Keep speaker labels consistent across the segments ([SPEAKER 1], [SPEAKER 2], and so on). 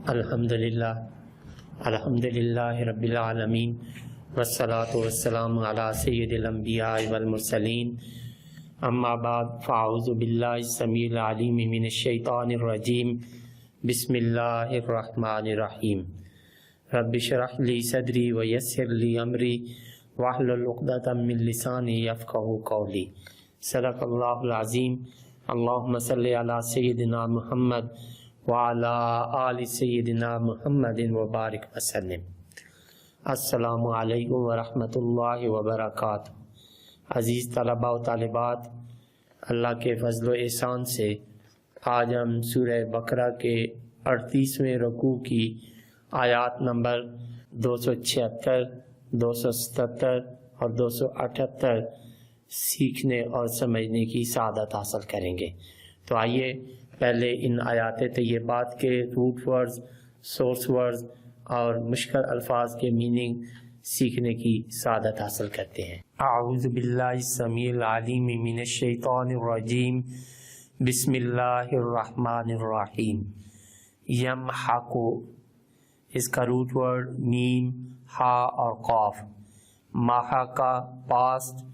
[SPEAKER 1] الحمدللہ رب العالمین والصلاة والسلام علی سید الانبیاء والمرسلین اما بعد فاعوذ باللہ السمیع العلیم من الشیطان الرجیم بسم اللہ الرحمن الرحیم رب اشرح لی صدری ویسر لی امری واحلل عقدۃ من لسانی یفقہوا قولی صدق اللہ العظیم اللہم صلی علی سیدنا محمد وعلی آل سیدنا محمد وبارک وسلم۔ السلام علیکم ورحمۃ اللہ وبرکاتہ۔ عزیز طلباء و طالبات، اللہ کے فضل و احسان سے آج ہم سورہ بقرہ کے 38ویں رکوع کی آیات نمبر 276، 277 اور 278 سیکھنے اور سمجھنے کی سعادت حاصل کریں گے۔ تو آئیے پہلے ان آیات طیبات کے روٹ ورڈز، سورس ورڈز اور مشکل الفاظ کے میننگ سیکھنے کی سعادت حاصل کرتے ہیں۔ اعوذ باللہ السمیع العلیم من الشیطان الرجیم بسم اللہ الرحمن الرحیم۔ یمحقو، اس کا روٹ ورڈ میم، ہا اور قاف۔ محقا پاسٹ،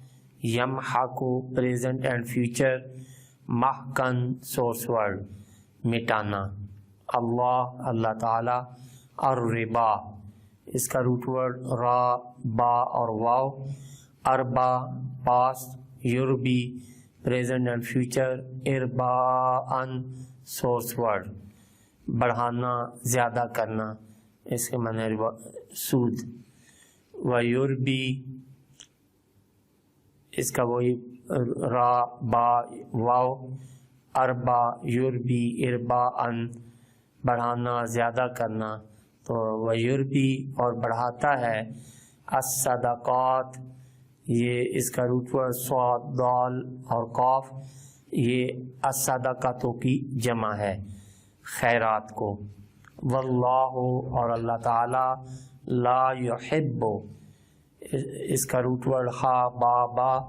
[SPEAKER 1] یمحقو پریزنٹ اینڈ فیوچر، محقن سورس ورڈ مٹانا۔ اللہ اللہ تعالی۔ الربا، اس کا روٹ ورڈ را، با اور واو۔ اربا پاسٹ، یربی پریزنٹ اینڈ فیوچر، ارباءن سورس ورڈ بڑھانا، زیادہ کرنا، اس کے معنی سود۔ ویربی، اس کا وہی را، با، واو۔ اربا، یربی، ارباءن بڑھانا، زیادہ کرنا۔ تو ویربی اور بڑھاتا ہے۔ الصدقات، یہ اس کا روٹ ورڈ صاد، دال اور قاف، یہ الصدقاتوں کی جمع ہے، خیرات کو۔ واللہ، اور اللہ تعالی، لا یحب، اس کا روٹ ورڈ خا، با، با،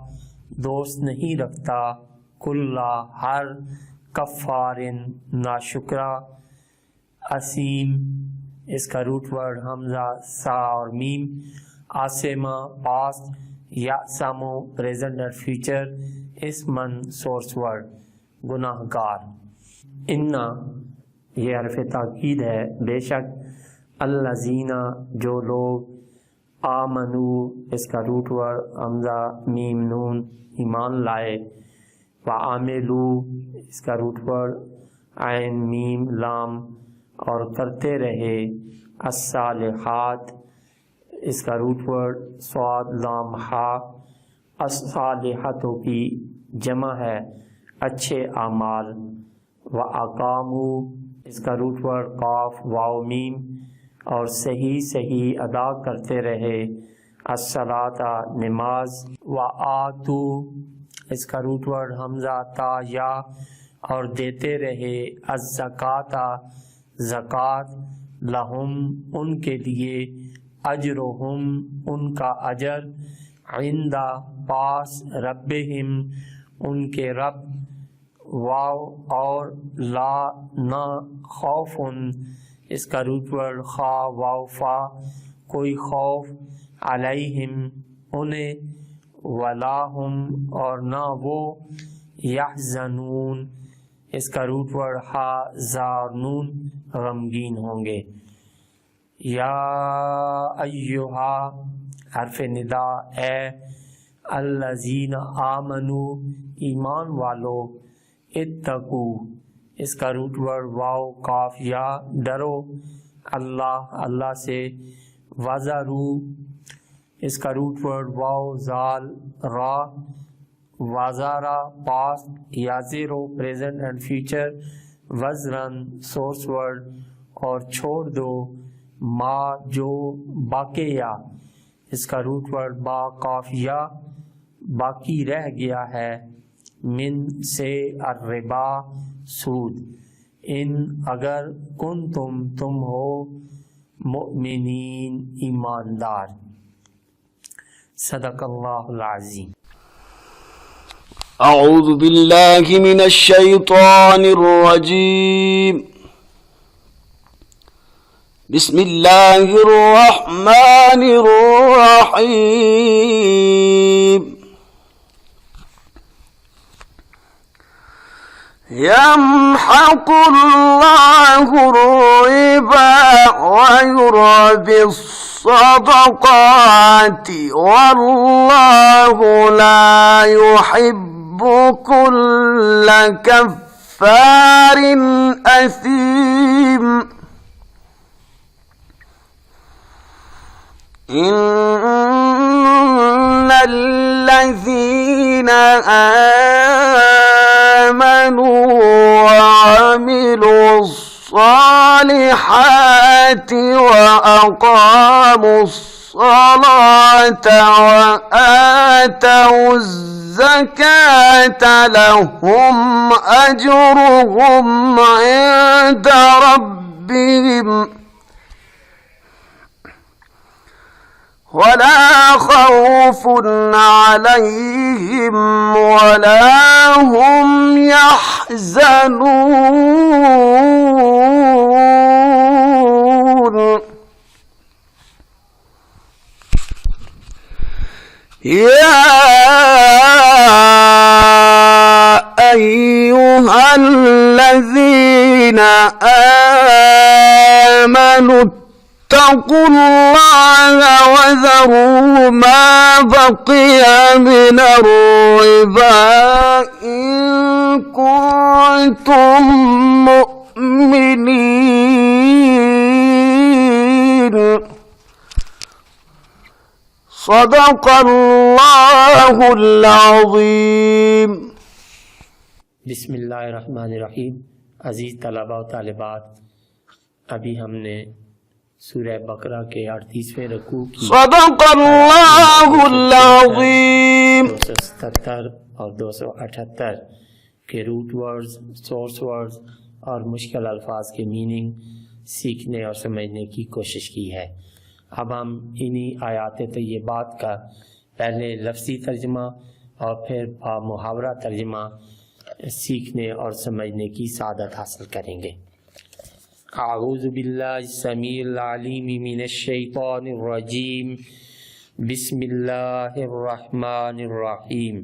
[SPEAKER 1] دوست نہیں رکھتا، کلا ہر، کفارن ناشکرا، اسیم، اس کا روٹ ورڈ حمزہ، سا اور میم۔ Asma past, یاسمو present and future, اسمن سورس ورڈ گناہ گار۔ انا، یہ حرف تاکید ہے، بے شک۔ الذین، جو لوگ۔ آمنو، اس کا روٹ ورڈ حمزہ، میم، نون، ایمان لائے۔ وعاملو، اس کا روٹ ورڈ عین، میم، لام، اور کرتے رہے۔ الصالحات، اس کا روٹ ورڈ صاد، لام، ہا۔ الصالحاتوں کی جمع ہے، اچھے اعمال۔ واقامو، اس کا روٹ ورڈ قاف، واو، میم، اور صحیح ادا کرتے رہے۔ الصلاۃ، نماز۔ وآتو، اس کا روٹ ورڈ حمزہ، تا، یا، اور دیتے رہے۔ الزکوٰۃ، زکوٰۃ۔ لہم، ان کے لیے۔ اجرہم، ان کا اجر۔ عند، پاس۔ ربہم، ان کے رب۔ واو، اور۔ لا، نہ۔ خوف، اس کا روٹ ورڈ خا، واو، فا، کوئی خوف۔ علیہم، انہیں۔ ولا ہم، اور نہ وہ۔ یحزنون، اس کا روٹ ورڈ ہا، زا اور نون، غمگین ہوں گے۔ یا ایہا، حرف ندا، اے۔ الذین آمنو، ایمان والو۔ اتقو، اس کا روٹ ورڈ واو، قاف، یا، ڈرو۔ اللہ سے۔ وزرو، اس کا روٹ ورڈ واو، زال، را۔ وزارا پاسٹ، یازیرو پریزنٹ اینڈ فیوچر۔ وزرن سورس ورڈ، اور چھوڑ دو۔ ما، جو۔ باقیہ، اس کا روٹ ورڈ با، قاف، یا، باقی رہ گیا ہے۔ من، سے۔ الربا، سود۔ ان، اگر۔ تم ہو۔ مؤمنین، ایماندار۔ صدق اللہ العظیم۔
[SPEAKER 2] اعوذ باللہ من الشیطان الرجیم بسم الله الرحمن الرحيم يمحق الله الربا ويربي الصدقات والله لا يحب كل كفار أثيم إن الذين آمنوا وعملوا الصالحات وأقاموا الصلاة وآتوا الزكاة لهم أجرهم عند ربهم ولا خوف عليهم ولا هم يحزنون يا أيها الذين آمنوا اتقوا الله وذروا ما بقي من الربا إن كنتم مؤمنين صدق اللہ العظیم۔
[SPEAKER 1] بسم اللہ الرحمن الرحیم۔ عزیز طلباء و طالبات، ابھی ہم نے سورہ بقرہ کے 38ویں رکوع کی
[SPEAKER 2] صدق اللہ العظیم
[SPEAKER 1] 277 اور 278 کے روٹ ورڈز، سورس ورڈز اور مشکل الفاظ کے میننگ سیکھنے اور سمجھنے کی کوشش کی ہے۔ اب ہم انہی آیات طیبات کا پہلے لفظی ترجمہ اور پھر محاورہ ترجمہ سیکھنے اور سمجھنے کی سعادت حاصل کریں گے۔ اعوذ باللہ السمیع العلیم من الشیطان الرجیم، بسم اللہ الرحمن الرحیم۔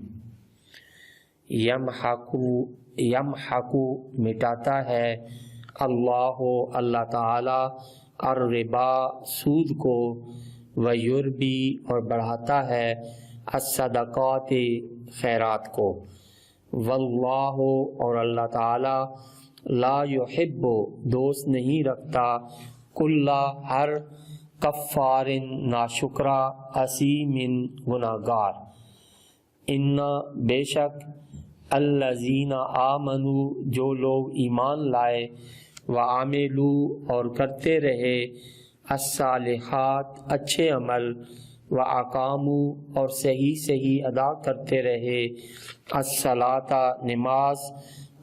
[SPEAKER 1] یمحق مٹاتا ہے اللہ تعالی الربا سود کو، ویربی اور بڑھاتا ہے الصدقات خیرات کو، واللہ اور اللہ تعالی لا یحب دوست نہیں رکھتا کل ہر کفار ناشکرا اثیم گناہگار، ان بے شک الذین آمنوا جو لوگ ایمان لائے، وعملوا اور کرتے رہے الصالحات اچھے عمل، واقاموا اور صحیح ادا کرتے رہے الصلاۃ نماز،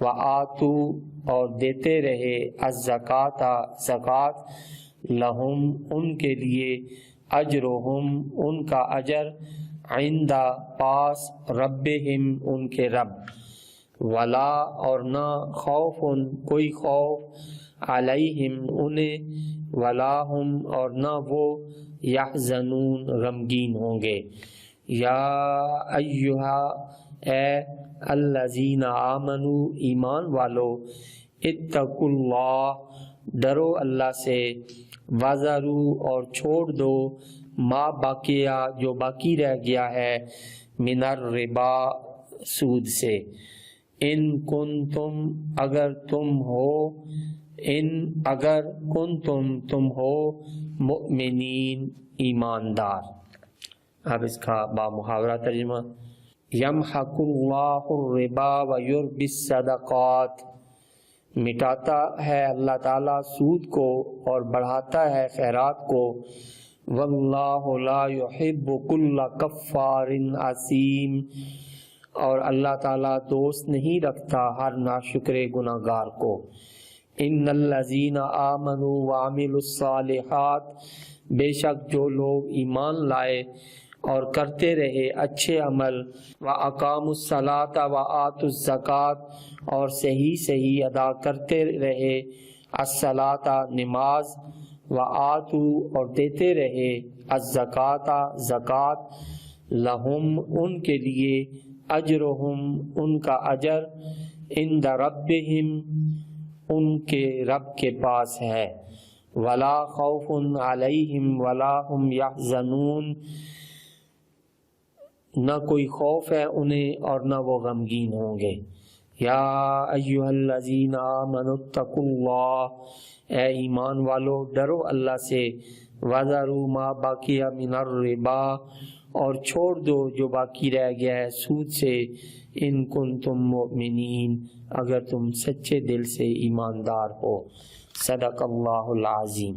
[SPEAKER 1] وآتوا اور دیتے رہے الزکاۃ زکوٰۃ، لہم ان کے لیے اجرہم ان کا اجر، عند پاس ربہم ان کے رب، ولا اور نہ خوف کوئی خوف علیہم انہیں، ولا ہم اور نہ وہ یحزنون غمگین ہوں گے۔ یا ایہا اے الذین آمنوا ایمان والو، اتقوا اللہ ڈرو اللہ سے، وذروا اور چھوڑ دو ما باقیہ جو باقی رہ گیا ہے، من الربا سود سے، ان کنتم اگر تم ہو، اگر تم ہو مؤمنین ایماندار۔ اب اس کا با محاورہ ترجمہ۔ یمحق اللہ الربا ویربی الصدقات، مٹاتا ہے اللہ تعالیٰ سود کو اور بڑھاتا ہے خیرات کو، واللہ لا یحب کل کفار اثیم، اور اللہ تعالیٰ دوست نہیں رکھتا ہر ناشکر گناہگار کو۔ ان الذین آمنوا وعملوا الصالحات، بے شک جو لوگ ایمان لائے اور کرتے رہے اچھے عمل، واقاموا الصلاۃ وآتوا الزکاۃ اور صحیح ادا کرتے رہے الصلاۃ نماز، وآتو اور دیتے رہے، الزکاۃ زکوٰۃ، لہم ان کے لیے، اجرہم ان کا اجر، عند ربہم ان کے رب کے پاس ہے، ولا خوف علیہم ولا هم یحزنون، نہ کوئی خوف ہے انہیں اور نہ وہ غمگین ہوں گے۔ یا ایھا الذین آمنوا اتقوا اللہ، اے ایمان والو ڈرو اللہ سے، وذروا ما بقی من الربا، اور چھوڑ دو جو باقی رہ گیا ہے سود سے، ان کنتم مؤمنین، اگر تم سچے دل سے ایماندار ہو۔ صدق اللہ العظیم۔